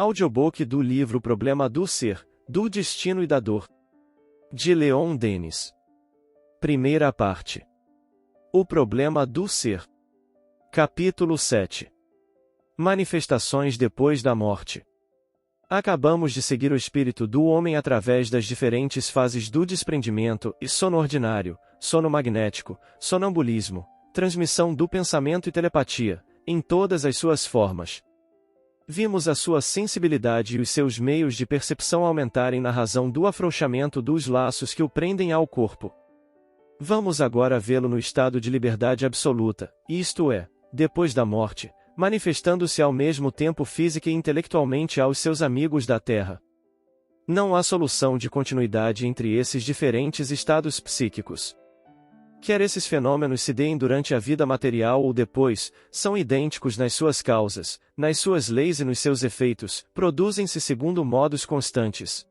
Audiobook do livro O Problema do Ser, do Destino e da Dor, de Leon Denis. Primeira parte. O Problema do Ser. Capítulo 7. Manifestações depois da morte. Acabamos de seguir o espírito do homem através das diferentes fases do desprendimento e sono ordinário, sono magnético, sonambulismo, transmissão do pensamento e telepatia, em todas as suas formas. Vimos a sua sensibilidade e os seus meios de percepção aumentarem na razão do afrouxamento dos laços que o prendem ao corpo. Vamos agora vê-lo no estado de liberdade absoluta, isto é, depois da morte, manifestando-se ao mesmo tempo física e intelectualmente aos seus amigos da Terra. Não há solução de continuidade entre esses diferentes estados psíquicos. Quer esses fenômenos se deem durante a vida material ou depois, são idênticos nas suas causas, nas suas leis e nos seus efeitos, produzem-se segundo modos constantes.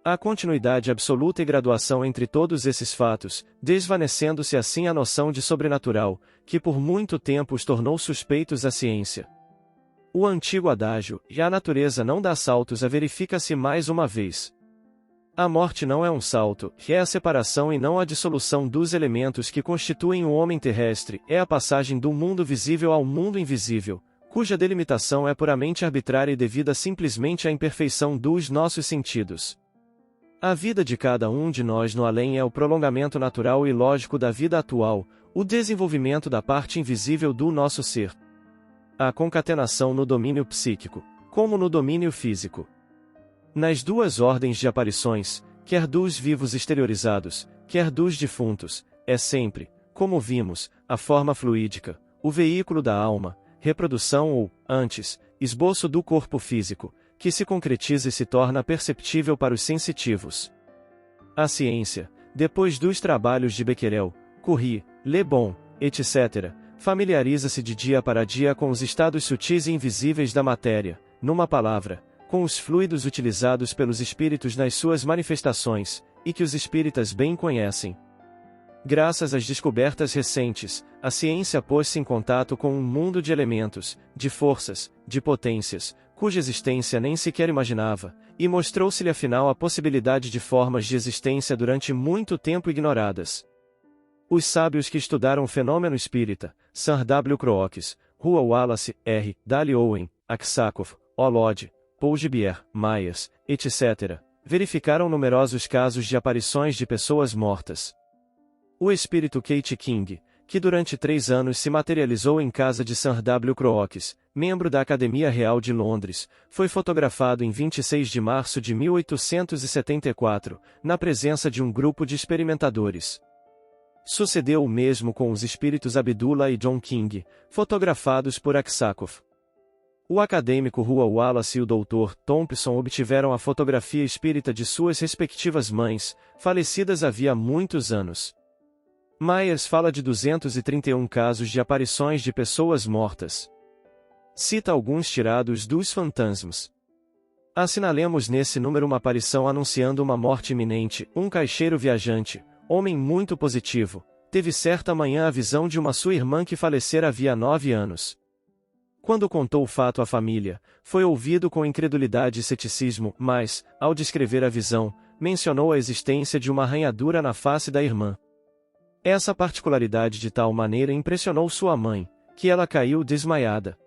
Há continuidade absoluta e graduação entre todos esses fatos, desvanecendo-se assim a noção de sobrenatural, que por muito tempo os tornou suspeitos à ciência. O antigo adágio, e a natureza não dá saltos, verifica-se mais uma vez. A morte não é um salto, é a separação e não a dissolução dos elementos que constituem o homem terrestre, é a passagem do mundo visível ao mundo invisível, cuja delimitação é puramente arbitrária e devida simplesmente à imperfeição dos nossos sentidos. A vida de cada um de nós no além é o prolongamento natural e lógico da vida atual, o desenvolvimento da parte invisível do nosso ser. A concatenação no domínio psíquico, como no domínio físico. Nas duas ordens de aparições, quer dos vivos exteriorizados, quer dos defuntos, é sempre, como vimos, a forma fluídica, o veículo da alma, reprodução ou, antes, esboço do corpo físico, que se concretiza e se torna perceptível para os sensitivos. A ciência, depois dos trabalhos de Becquerel, Curie, Le Bon, etc., familiariza-se de dia para dia com os estados sutis e invisíveis da matéria, numa palavra, com os fluidos utilizados pelos espíritos nas suas manifestações, e que os espíritas bem conhecem. Graças às descobertas recentes, a ciência pôs-se em contato com um mundo de elementos, de forças, de potências, cuja existência nem sequer imaginava, e mostrou-se-lhe afinal a possibilidade de formas de existência durante muito tempo ignoradas. Os sábios que estudaram o fenômeno espírita, Sir W. Crookes, Rua Wallace, R. Dali Owen, Aksakov, O. Lodge, Paul Gibier, Myers, etc., verificaram numerosos casos de aparições de pessoas mortas. O espírito Kate King, que durante 3 anos se materializou em casa de Sir W. Crookes, membro da Academia Real de Londres, foi fotografado em 26 de março de 1874, na presença de um grupo de experimentadores. Sucedeu o mesmo com os espíritos Abdullah e John King, fotografados por Aksakov. O acadêmico Rua Wallace e o Dr. Thompson obtiveram a fotografia espírita de suas respectivas mães, falecidas havia muitos anos. Myers fala de 231 casos de aparições de pessoas mortas. Cita alguns tirados dos fantasmas. Assinalemos nesse número uma aparição anunciando uma morte iminente. Um caixeiro viajante, homem muito positivo, teve certa manhã a visão de uma sua irmã que falecera havia 9 anos. Quando contou o fato à família, foi ouvido com incredulidade e ceticismo, mas, ao descrever a visão, mencionou a existência de uma arranhadura na face da irmã. Essa particularidade de tal maneira impressionou sua mãe, que ela caiu desmaiada.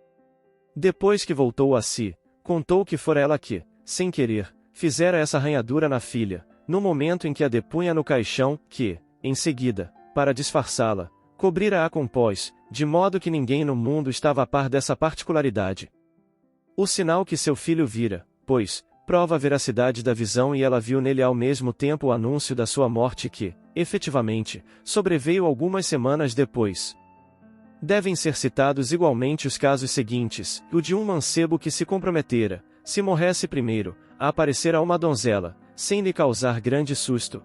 Depois que voltou a si, contou que fora ela que, sem querer, fizera essa arranhadura na filha, no momento em que a depunha no caixão, que, em seguida, para disfarçá-la, cobrira-a com pós, de modo que ninguém no mundo estava a par dessa particularidade. O sinal que seu filho vira, pois, prova a veracidade da visão e ela viu nele ao mesmo tempo o anúncio da sua morte que, efetivamente, sobreveio algumas semanas depois. Devem ser citados igualmente os casos seguintes, o de um mancebo que se comprometera, se morresse primeiro, a aparecer a uma donzela, sem lhe causar grande susto.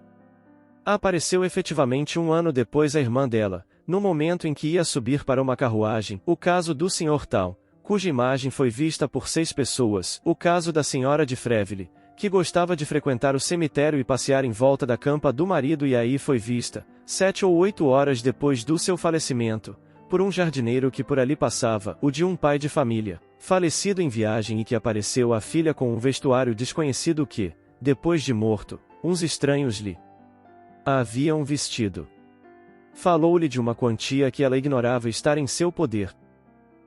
Apareceu efetivamente 1 ano depois a irmã dela, no momento em que ia subir para uma carruagem, o caso do Sr. Tal, cuja imagem foi vista por 6 pessoas, o caso da Sra. de Freville, que gostava de frequentar o cemitério e passear em volta da campa do marido e aí foi vista, 7 ou 8 horas depois do seu falecimento, por um jardineiro que por ali passava, o de um pai de família, falecido em viagem e que apareceu à filha com um vestuário desconhecido que, depois de morto, uns estranhos lhe haviam vestido. Falou-lhe de uma quantia que ela ignorava estar em seu poder.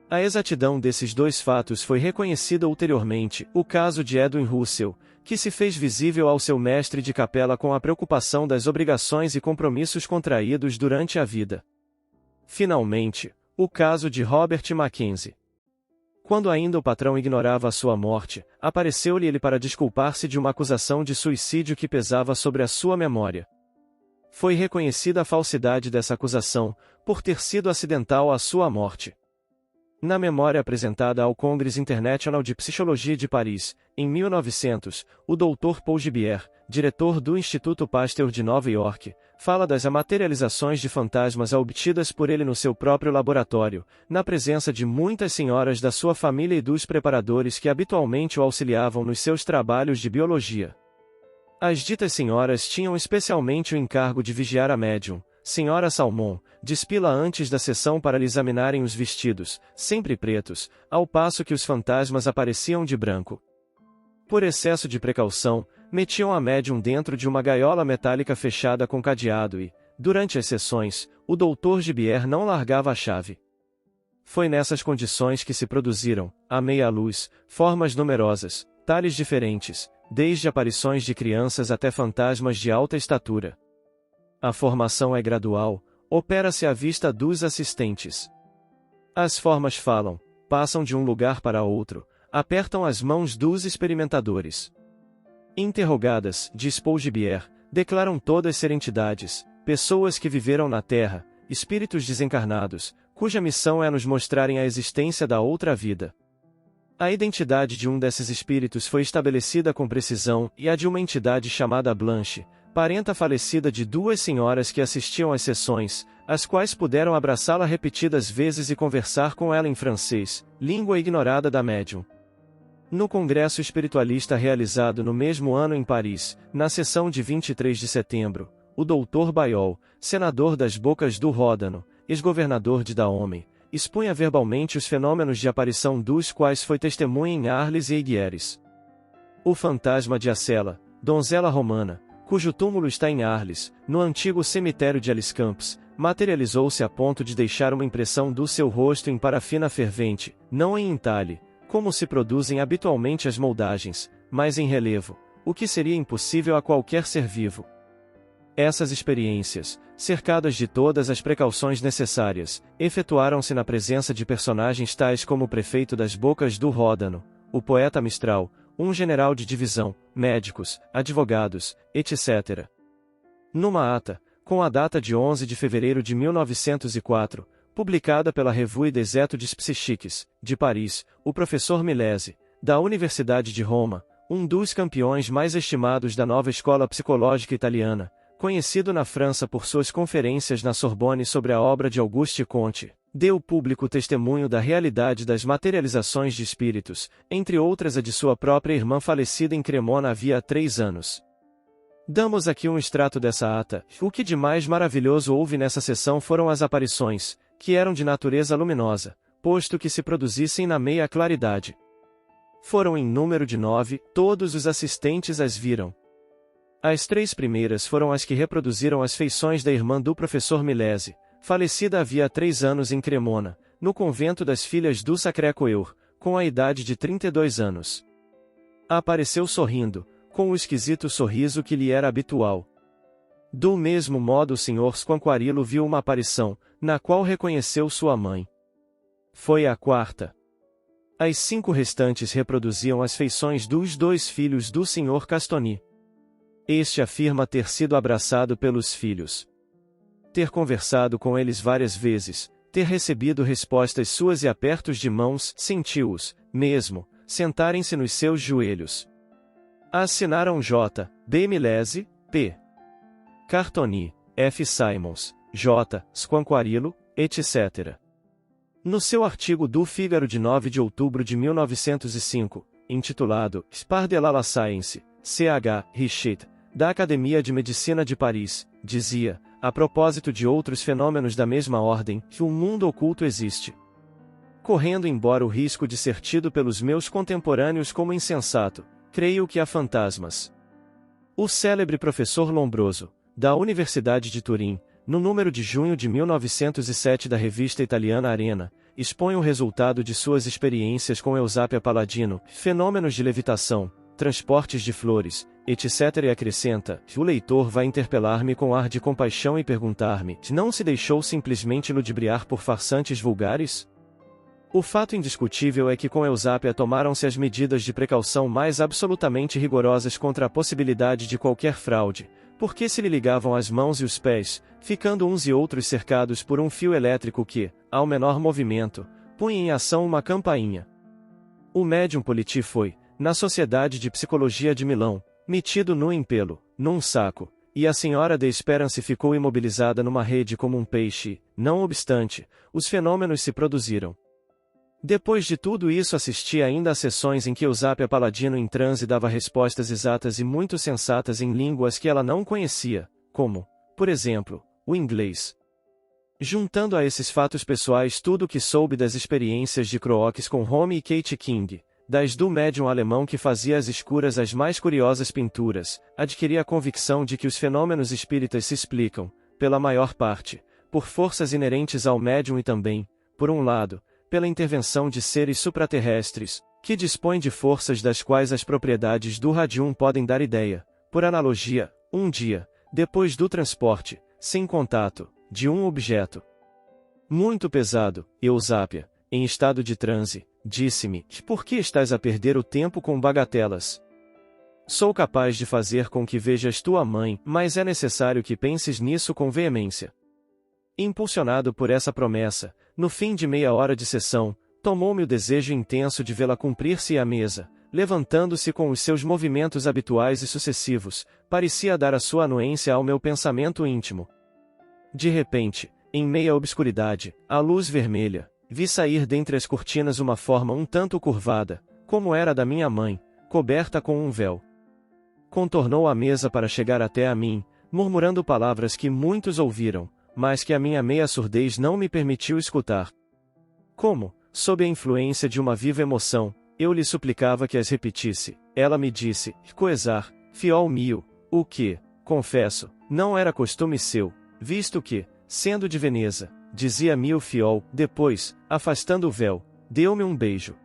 A exatidão desses dois fatos foi reconhecida ulteriormente, o caso de Edwin Russell, que se fez visível ao seu mestre de capela com a preocupação das obrigações e compromissos contraídos durante a vida. Finalmente, o caso de Robert Mackenzie. Quando ainda o patrão ignorava a sua morte, apareceu-lhe ele para desculpar-se de uma acusação de suicídio que pesava sobre a sua memória. Foi reconhecida a falsidade dessa acusação, por ter sido acidental a sua morte. Na memória apresentada ao Congress International de Psicologia de Paris, em 1900, o Dr. Paul Gibier, diretor do Instituto Pasteur de Nova York, fala das materializações de fantasmas obtidas por ele no seu próprio laboratório, na presença de muitas senhoras da sua família e dos preparadores que habitualmente o auxiliavam nos seus trabalhos de biologia. As ditas senhoras tinham especialmente o encargo de vigiar a médium, Senhora Salmon, despila antes da sessão para lhe examinarem os vestidos, sempre pretos, ao passo que os fantasmas apareciam de branco. Por excesso de precaução, metiam a médium dentro de uma gaiola metálica fechada com cadeado e, durante as sessões, o Dr. Gibier não largava a chave. Foi nessas condições que se produziram, à meia luz, formas numerosas, tales diferentes, desde aparições de crianças até fantasmas de alta estatura. A formação é gradual, opera-se à vista dos assistentes. As formas falam, passam de um lugar para outro, apertam as mãos dos experimentadores. Interrogadas, diz Paul Gibier, declaram todas ser entidades, pessoas que viveram na Terra, espíritos desencarnados, cuja missão é nos mostrarem a existência da outra vida. A identidade de um desses espíritos foi estabelecida com precisão e a de uma entidade chamada Blanche, parenta falecida de duas senhoras que assistiam às sessões, as quais puderam abraçá-la repetidas vezes e conversar com ela em francês, língua ignorada da médium. No congresso espiritualista realizado no mesmo ano em Paris, na sessão de 23 de setembro, o Dr. Bayol, senador das Bocas do Ródano, ex-governador de Dahomey, expunha verbalmente os fenômenos de aparição dos quais foi testemunha em Arles e Aiguieres. O fantasma de Acela, donzela romana, cujo túmulo está em Arles, no antigo cemitério de Aliscamps, materializou-se a ponto de deixar uma impressão do seu rosto em parafina fervente, não em entalhe, como se produzem habitualmente as moldagens, mas em relevo, o que seria impossível a qualquer ser vivo. Essas experiências, cercadas de todas as precauções necessárias, efetuaram-se na presença de personagens tais como o prefeito das Bocas do Ródano, o poeta Mistral, um general de divisão, médicos, advogados, etc. Numa ata, com a data de 11 de fevereiro de 1904, publicada pela Revue des Études Psychiques, de Paris, o professor Milesi, da Universidade de Roma, um dos campeões mais estimados da nova escola psicológica italiana, conhecido na França por suas conferências na Sorbonne sobre a obra de Auguste Comte, deu público testemunho da realidade das materializações de espíritos, entre outras a de sua própria irmã falecida em Cremona havia 3 anos. Damos aqui um extrato dessa ata. O que de mais maravilhoso houve nessa sessão foram as aparições, que eram de natureza luminosa, posto que se produzissem na meia claridade. Foram em número de 9, todos os assistentes as viram. As 3 primeiras foram as que reproduziram as feições da irmã do professor Milesi, falecida havia 3 anos em Cremona, no convento das Filhas do Sacré-Cœur, com a idade de 32 anos. Apareceu sorrindo, com o esquisito sorriso que lhe era habitual. Do mesmo modo o Sr. Squanquarilo viu uma aparição, na qual reconheceu sua mãe. Foi a 4ª. As 5 restantes reproduziam as feições dos 2 filhos do Sr. Castoni. Este afirma ter sido abraçado pelos filhos, ter conversado com eles várias vezes, ter recebido respostas suas e apertos de mãos, sentiu-os, mesmo, sentarem-se nos seus joelhos. Assinaram J. B. Milesi, P. Cartoni, F. Simons, J. Squanquarilo, etc. No seu artigo do Figaro de 9 de outubro de 1905, intitulado Spar de la Science, C.H. Richet, da Academia de Medicina de Paris, dizia, a propósito de outros fenômenos da mesma ordem, que um mundo oculto existe. correndo embora o risco de ser tido pelos meus contemporâneos como insensato, creio que há fantasmas. O célebre professor Lombroso, da Universidade de Turim, no número de junho de 1907 da revista italiana Arena, expõe o resultado de suas experiências com Eusápia Paladino, fenômenos de levitação, transportes de flores, etc. e acrescenta: o leitor vai interpelar-me com ar de compaixão e perguntar-me: não se deixou simplesmente ludibriar por farsantes vulgares? O fato indiscutível é que com Eusápia tomaram-se as medidas de precaução mais absolutamente rigorosas contra a possibilidade de qualquer fraude, porque se lhe ligavam as mãos e os pés, ficando uns e outros cercados por um fio elétrico que, ao menor movimento, punha em ação uma campainha. O médium Politi foi, na Sociedade de Psicologia de Milão, metido nu em pelo, num saco, e a senhora de Esperance ficou imobilizada numa rede como um peixe. Não obstante, os fenômenos se produziram. Depois de tudo isso assisti ainda a sessões em que Eusápia Paladino em transe dava respostas exatas e muito sensatas em línguas que ela não conhecia, como, por exemplo, o inglês. Juntando a esses fatos pessoais tudo o que soube das experiências de Crookes com Home e Kate King, das do médium alemão que fazia às escuras as mais curiosas pinturas, adquiri a convicção de que os fenômenos espíritas se explicam, pela maior parte, por forças inerentes ao médium e também, por um lado, pela intervenção de seres supraterrestres, que dispõem de forças das quais as propriedades do radium podem dar ideia, por analogia, um dia, depois do transporte, sem contato, de um objeto muito pesado, Eusápia, em estado de transe, disse-me: por que estás a perder o tempo com bagatelas? Sou capaz de fazer com que vejas tua mãe, mas é necessário que penses nisso com veemência. Impulsionado por essa promessa, no fim de meia hora de sessão, tomou-me o desejo intenso de vê-la cumprir-se à mesa, levantando-se com os seus movimentos habituais e sucessivos, parecia dar a sua anuência ao meu pensamento íntimo. De repente, em meia obscuridade, a luz vermelha, vi sair dentre as cortinas uma forma um tanto curvada, como era a da minha mãe, coberta com um véu. Contornou a mesa para chegar até a mim, murmurando palavras que muitos ouviram, mas que a minha meia surdez não me permitiu escutar. Como, sob a influência de uma viva emoção, eu lhe suplicava que as repetisse, ela me disse: coesar, fiol mio, o que, confesso, não era costume seu, visto que, sendo de Veneza, dizia-me o fiol. Depois, afastando o véu, deu-me um beijo.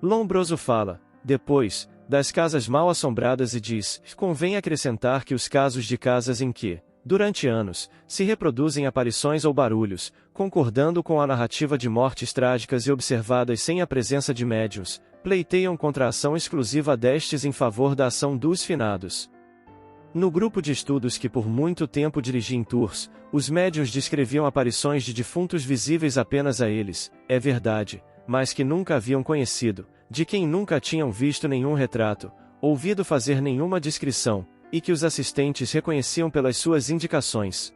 Lombroso fala, depois, das casas mal assombradas e diz: convém acrescentar que os casos de casas em que, durante anos, se reproduzem aparições ou barulhos, concordando com a narrativa de mortes trágicas e observadas sem a presença de médiuns, pleiteiam contra a ação exclusiva destes em favor da ação dos finados. No grupo de estudos que por muito tempo dirigi em Tours, os médiuns descreviam aparições de defuntos visíveis apenas a eles, é verdade, mas que nunca haviam conhecido, de quem nunca tinham visto nenhum retrato, ouvido fazer nenhuma descrição, e que os assistentes reconheciam pelas suas indicações.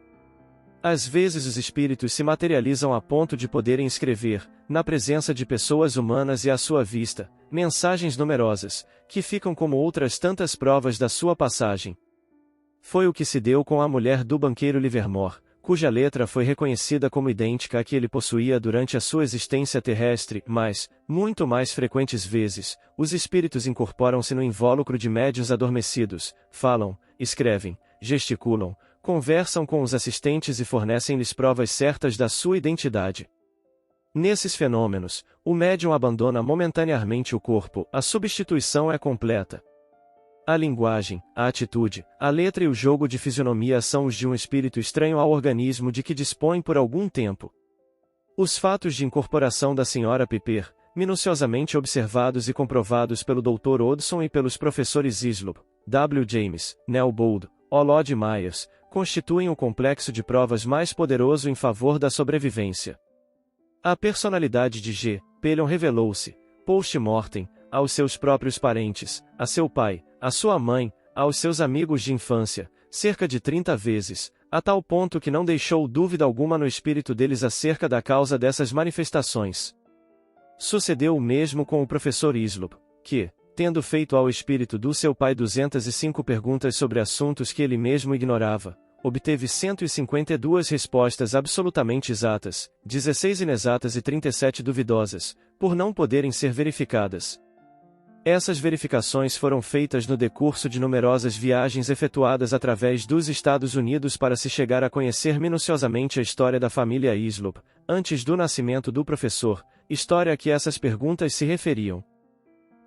Às vezes os espíritos se materializam a ponto de poderem escrever, na presença de pessoas humanas e à sua vista, mensagens numerosas, que ficam como outras tantas provas da sua passagem. Foi o que se deu com a mulher do banqueiro Livermore, cuja letra foi reconhecida como idêntica à que ele possuía durante a sua existência terrestre, mas, muito mais frequentes vezes, os espíritos incorporam-se no invólucro de médiuns adormecidos, falam, escrevem, gesticulam, conversam com os assistentes e fornecem-lhes provas certas da sua identidade. Nesses fenômenos, o médium abandona momentaneamente o corpo, a substituição é completa. A linguagem, a atitude, a letra e o jogo de fisionomia são os de um espírito estranho ao organismo de que dispõe por algum tempo. Os fatos de incorporação da Sra. Piper, minuciosamente observados e comprovados pelo Dr. Hodgson e pelos professores Islop, W. James, Newbold, O. Lod Myers, constituem o complexo de provas mais poderoso em favor da sobrevivência. A personalidade de G. Pelion revelou-se, post-mortem, aos seus próprios parentes, a seu pai, a sua mãe, aos seus amigos de infância, cerca de 30 vezes, a tal ponto que não deixou dúvida alguma no espírito deles acerca da causa dessas manifestações. Sucedeu o mesmo com o professor Islop, que, tendo feito ao espírito do seu pai 205 perguntas sobre assuntos que ele mesmo ignorava, obteve 152 respostas absolutamente exatas, 16 inexatas e 37 duvidosas, por não poderem ser verificadas. Essas verificações foram feitas no decurso de numerosas viagens efetuadas através dos Estados Unidos para se chegar a conhecer minuciosamente a história da família Hislop, antes do nascimento do professor, história a que essas perguntas se referiam.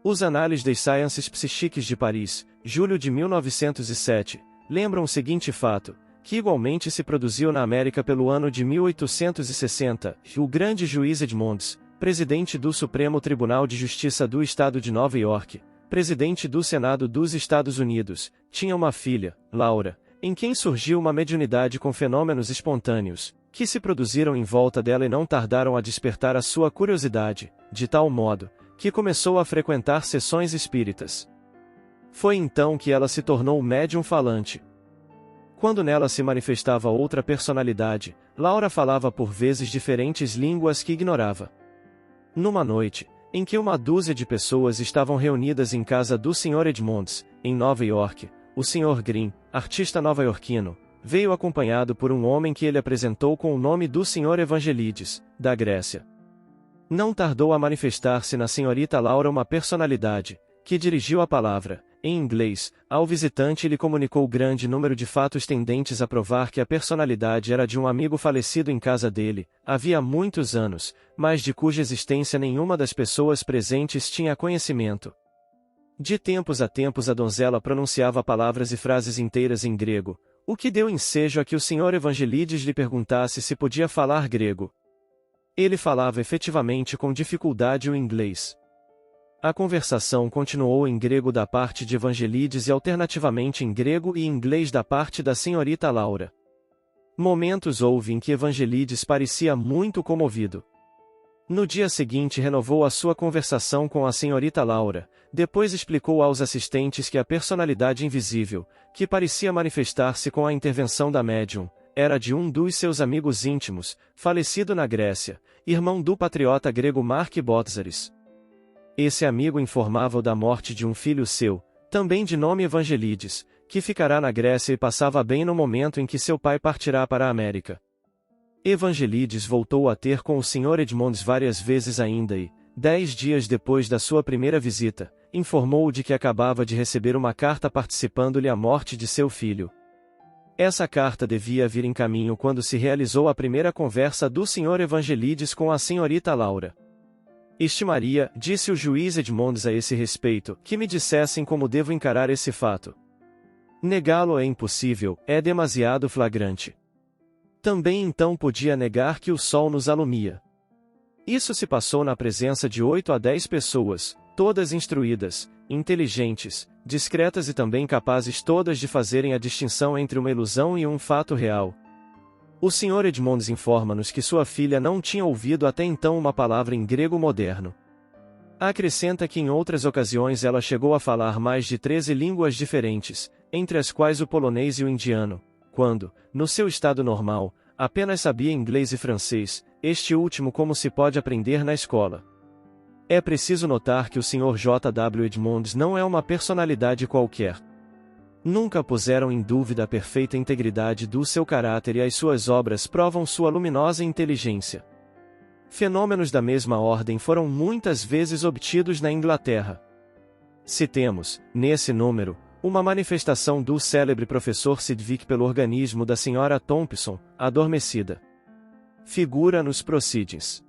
Os Análises des Sciences Psychiques de Paris, julho de 1907, lembram o seguinte fato, que igualmente se produziu na América pelo ano de 1860, o grande juiz Edmonds, presidente do Supremo Tribunal de Justiça do Estado de Nova York, presidente do Senado dos Estados Unidos, tinha uma filha, Laura, em quem surgiu uma mediunidade com fenômenos espontâneos, que se produziram em volta dela e não tardaram a despertar a sua curiosidade, de tal modo, que começou a frequentar sessões espíritas. Foi então que ela se tornou médium falante. Quando nela se manifestava outra personalidade, Laura falava por vezes diferentes línguas que ignorava. Numa noite, em que uma dúzia de pessoas estavam reunidas em casa do Sr. Edmonds, em Nova York, o Sr. Green, artista nova-iorquino, veio acompanhado por um homem que ele apresentou com o nome do Sr. Evangelides, da Grécia. Não tardou a manifestar-se na senhorita Laura uma personalidade, que dirigiu a palavra, em inglês, ao visitante e lhe comunicou grande número de fatos tendentes a provar que a personalidade era de um amigo falecido em casa dele, havia muitos anos, mas de cuja existência nenhuma das pessoas presentes tinha conhecimento. De tempos a tempos a donzela pronunciava palavras e frases inteiras em grego, o que deu ensejo a que o Sr. Evangelides lhe perguntasse se podia falar grego. Ele falava efetivamente com dificuldade o inglês. A conversação continuou em grego da parte de Evangelides e alternativamente em grego e inglês da parte da senhorita Laura. Momentos houve em que Evangelides parecia muito comovido. No dia seguinte renovou a sua conversação com a senhorita Laura, depois explicou aos assistentes que a personalidade invisível, que parecia manifestar-se com a intervenção da médium, era de um dos seus amigos íntimos, falecido na Grécia, irmão do patriota grego Mark Botzaris. Esse amigo informava-o da morte de um filho seu, também de nome Evangelides, que ficará na Grécia e passava bem no momento em que seu pai partirá para a América. Evangelides voltou a ter com o Sr. Edmonds várias vezes ainda e, 10 dias depois da sua primeira visita, informou-o de que acabava de receber uma carta participando-lhe a morte de seu filho. Essa carta devia vir em caminho quando se realizou a primeira conversa do Sr. Evangelides com a senhorita Laura. Estimaria, disse o juiz Edmonds a esse respeito, que me dissessem como devo encarar esse fato. Negá-lo é impossível, é demasiado flagrante. Também então podia negar que o sol nos alumia. Isso se passou na presença de 8 a 10 pessoas, todas instruídas, inteligentes, discretas e também capazes todas de fazerem a distinção entre uma ilusão e um fato real. O Sr. Edmonds informa-nos que sua filha não tinha ouvido até então uma palavra em grego moderno. Acrescenta que em outras ocasiões ela chegou a falar mais de 13 línguas diferentes, entre as quais o polonês e o indiano, quando, no seu estado normal, apenas sabia inglês e francês, este último como se pode aprender na escola. É preciso notar que o Sr. J. W. Edmonds não é uma personalidade qualquer. Nunca puseram em dúvida a perfeita integridade do seu caráter e as suas obras provam sua luminosa inteligência. Fenômenos da mesma ordem foram muitas vezes obtidos na Inglaterra. Citemos, nesse número, uma manifestação do célebre professor Sidgwick pelo organismo da Sra. Thompson, adormecida. Figura nos proceedings.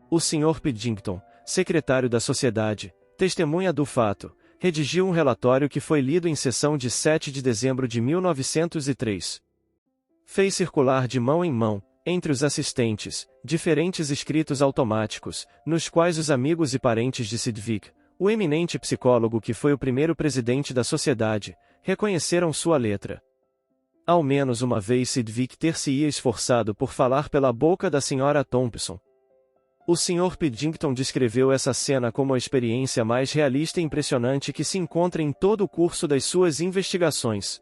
O Sr. Piddington, secretário da Sociedade, testemunha do fato, redigiu um relatório que foi lido em sessão de 7 de dezembro de 1903. Fez circular de mão em mão, entre os assistentes, diferentes escritos automáticos, nos quais os amigos e parentes de Sidgwick, o eminente psicólogo que foi o primeiro presidente da sociedade, reconheceram sua letra. Ao menos uma vez Sidgwick ter-se-ia esforçado por falar pela boca da Sra. Thompson. O Sr. Piddington descreveu essa cena como a experiência mais realista e impressionante que se encontra em todo o curso das suas investigações.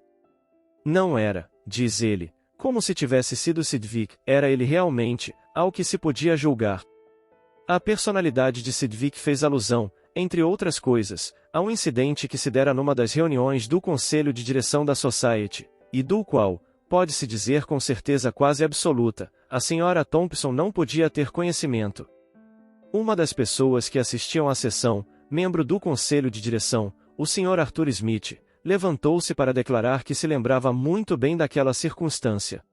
Não era, diz ele, como se tivesse sido Sidgwick, era ele realmente, ao que se podia julgar. A personalidade de Sidgwick fez alusão, entre outras coisas, a um incidente que se dera numa das reuniões do Conselho de Direção da Society, e do qual, pode-se dizer com certeza quase absoluta, a Sra. Thompson não podia ter conhecimento. Uma das pessoas que assistiam à sessão, membro do conselho de direção, o Sr. Arthur Smith, levantou-se para declarar que se lembrava muito bem daquela circunstância.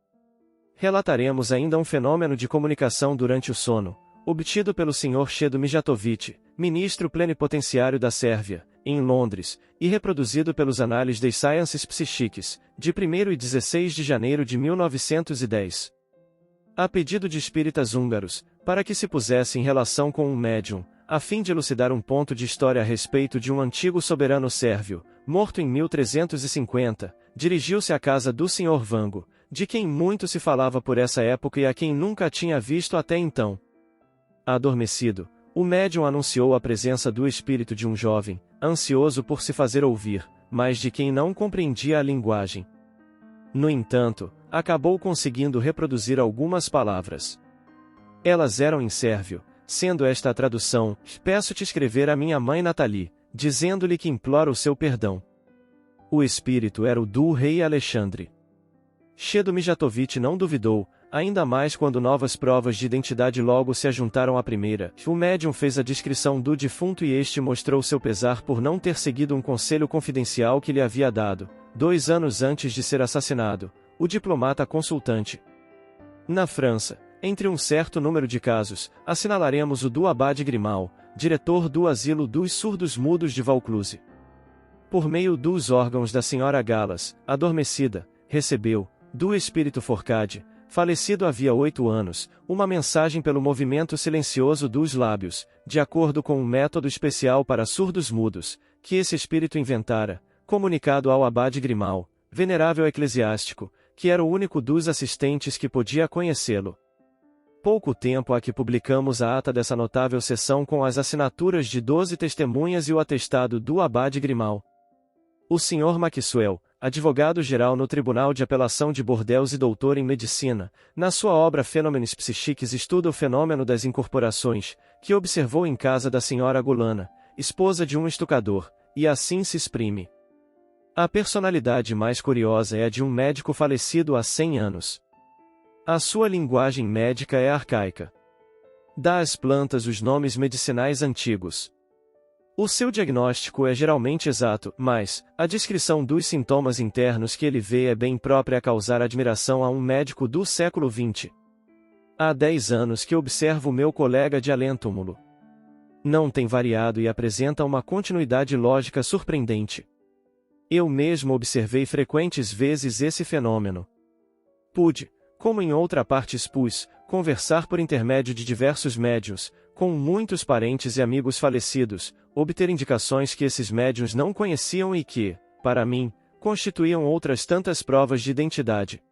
Relataremos ainda um fenômeno de comunicação durante o sono, obtido pelo Sr. Shedo Mijatovic, ministro plenipotenciário da Sérvia, em Londres, e reproduzido pelos Anales des Sciences Psychiques, de 1º e 16 de janeiro de 1910. A pedido de espíritas húngaros, para que se pusesse em relação com um médium, a fim de elucidar um ponto de história a respeito de um antigo soberano sérvio, morto em 1350, dirigiu-se à casa do Sr. Vango, de quem muito se falava por essa época e a quem nunca tinha visto até então. Adormecido, o médium anunciou a presença do espírito de um jovem, ansioso por se fazer ouvir, mas de quem não compreendia a linguagem. No entanto, acabou conseguindo reproduzir algumas palavras. Elas eram em sérvio, sendo esta a tradução: peço-te escrever a minha mãe Nathalie, dizendo-lhe que imploro o seu perdão. O espírito era o do rei Alexandre. Shedo Mijatovic não duvidou, ainda mais quando novas provas de identidade logo se ajuntaram à primeira. O médium fez a descrição do defunto e este mostrou seu pesar por não ter seguido um conselho confidencial que lhe havia dado, 2 anos antes de ser assassinado, o diplomata consultante. Na França, entre um certo número de casos, assinalaremos o do Abade Grimal, diretor do Asilo dos Surdos Mudos de Vaucluse. Por meio dos órgãos da Sra. Galas, adormecida, recebeu, do espírito Forcade, falecido havia 8 anos, uma mensagem pelo movimento silencioso dos lábios, de acordo com um método especial para surdos mudos, que esse espírito inventara, comunicado ao Abade Grimal, venerável eclesiástico, que era o único dos assistentes que podia conhecê-lo. Pouco tempo há que publicamos a ata dessa notável sessão com as assinaturas de 12 testemunhas e o atestado do Abade Grimal. O Sr. Maxwell, advogado-geral no Tribunal de Apelação de Bordeaux e doutor em Medicina, na sua obra Fenômenos Psíquicos estuda o fenômeno das incorporações, que observou em casa da Sra. Gulana, esposa de um estucador, e assim se exprime. A personalidade mais curiosa é a de um médico falecido há 100 anos. A sua linguagem médica é arcaica. Dá às plantas os nomes medicinais antigos. O seu diagnóstico é geralmente exato, mas a descrição dos sintomas internos que ele vê é bem própria a causar admiração a um médico do século XX. Há 10 anos que observo meu colega de além-túmulo. Não tem variado e apresenta uma continuidade lógica surpreendente. Eu mesmo observei frequentes vezes esse fenômeno. Pude, como em outra parte expus, conversar por intermédio de diversos médiuns, com muitos parentes e amigos falecidos, obter indicações que esses médiuns não conheciam e que, para mim, constituíam outras tantas provas de identidade.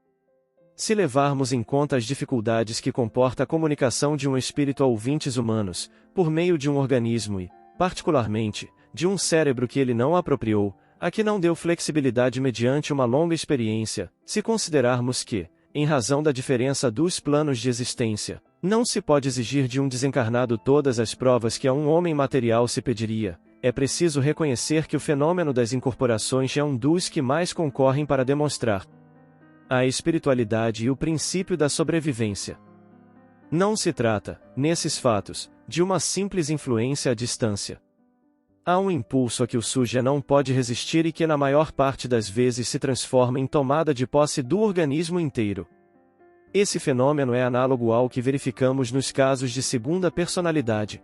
Se levarmos em conta as dificuldades que comporta a comunicação de um espírito a ouvintes humanos, por meio de um organismo e, particularmente, de um cérebro que ele não apropriou, a que não deu flexibilidade mediante uma longa experiência, se considerarmos que, em razão da diferença dos planos de existência, não se pode exigir de um desencarnado todas as provas que a um homem material se pediria, é preciso reconhecer que o fenômeno das incorporações é um dos que mais concorrem para demonstrar a espiritualidade e o princípio da sobrevivência. Não se trata, nesses fatos, de uma simples influência à distância. Há um impulso a que o sujeito não pode resistir e que na maior parte das vezes se transforma em tomada de posse do organismo inteiro. Esse fenômeno é análogo ao que verificamos nos casos de segunda personalidade.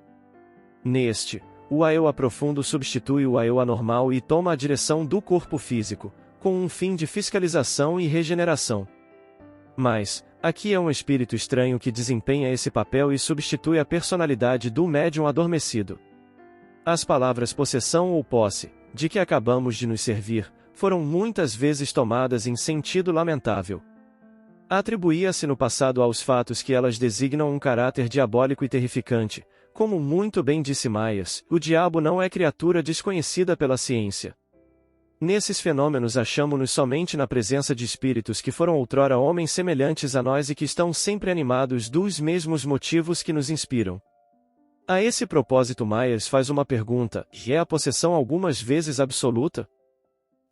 Neste, o eu aprofundo substitui o eu anormal e toma a direção do corpo físico, com um fim de fiscalização e regeneração. Mas, aqui é um espírito estranho que desempenha esse papel e substitui a personalidade do médium adormecido. As palavras possessão ou posse, de que acabamos de nos servir, foram muitas vezes tomadas em sentido lamentável. Atribuía-se no passado aos fatos que elas designam um caráter diabólico e terrificante, como muito bem disse Myers, o diabo não é criatura desconhecida pela ciência. Nesses fenômenos achamo-nos somente na presença de espíritos que foram outrora homens semelhantes a nós e que estão sempre animados dos mesmos motivos que nos inspiram. A esse propósito Myers faz uma pergunta: é a possessão algumas vezes absoluta?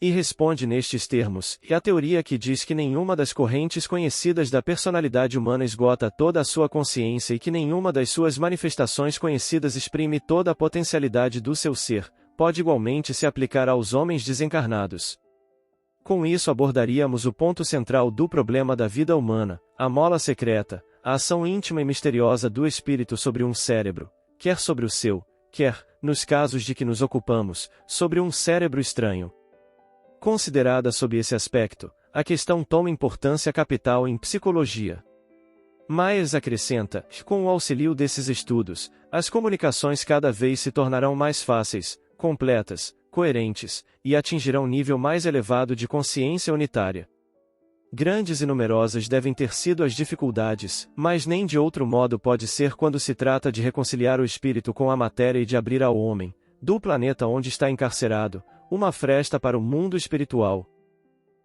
E responde nestes termos, e a teoria que diz que nenhuma das correntes conhecidas da personalidade humana esgota toda a sua consciência e que nenhuma das suas manifestações conhecidas exprime toda a potencialidade do seu ser, pode igualmente se aplicar aos homens desencarnados. Com isso abordaríamos o ponto central do problema da vida humana, a mola secreta, a ação íntima e misteriosa do espírito sobre um cérebro, quer sobre o seu, quer, nos casos de que nos ocupamos, sobre um cérebro estranho. Considerada sob esse aspecto, a questão toma importância capital em psicologia. Myers acrescenta, com o auxílio desses estudos, as comunicações cada vez se tornarão mais fáceis, completas, coerentes, e atingirão nível mais elevado de consciência unitária. Grandes e numerosas devem ter sido as dificuldades, mas nem de outro modo pode ser quando se trata de reconciliar o espírito com a matéria e de abrir ao homem, do planeta onde está encarcerado, uma fresta para o mundo espiritual.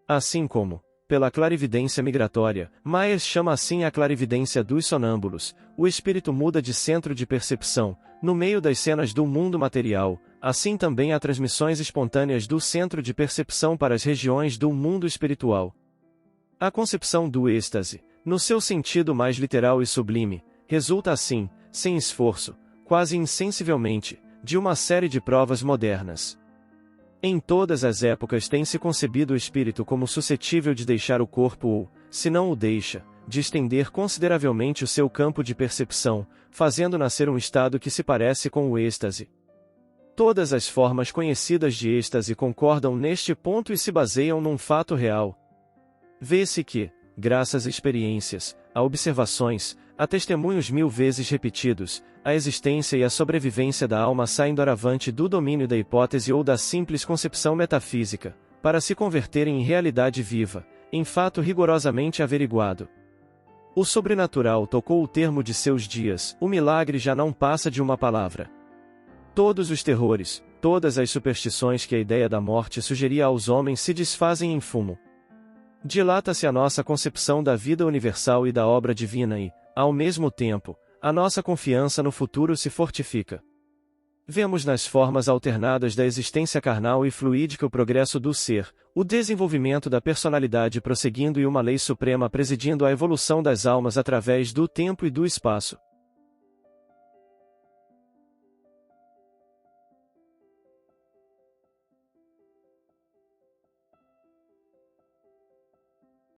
Assim como, pela clarividência migratória, Myers chama assim a clarividência dos sonâmbulos, o espírito muda de centro de percepção, no meio das cenas do mundo material, assim também há transmissões espontâneas do centro de percepção para as regiões do mundo espiritual. A concepção do êxtase, no seu sentido mais literal e sublime, resulta assim, sem esforço, quase insensivelmente, de uma série de provas modernas. Em todas as épocas tem-se concebido o espírito como suscetível de deixar o corpo ou, se não o deixa, de estender consideravelmente o seu campo de percepção, fazendo nascer um estado que se parece com o êxtase. Todas as formas conhecidas de êxtase concordam neste ponto e se baseiam num fato real. Vê-se que, graças a experiências, a observações, a testemunhos 1000 vezes repetidos, a existência e a sobrevivência da alma saem doravante do domínio da hipótese ou da simples concepção metafísica, para se converterem em realidade viva, em fato rigorosamente averiguado. O sobrenatural tocou o termo de seus dias, o milagre já não passa de uma palavra. Todos os terrores, todas as superstições que a ideia da morte sugeria aos homens se desfazem em fumo. Dilata-se a nossa concepção da vida universal e da obra divina e, ao mesmo tempo, a nossa confiança no futuro se fortifica. Vemos nas formas alternadas da existência carnal e fluídica o progresso do ser, o desenvolvimento da personalidade prosseguindo e uma lei suprema presidindo a evolução das almas através do tempo e do espaço.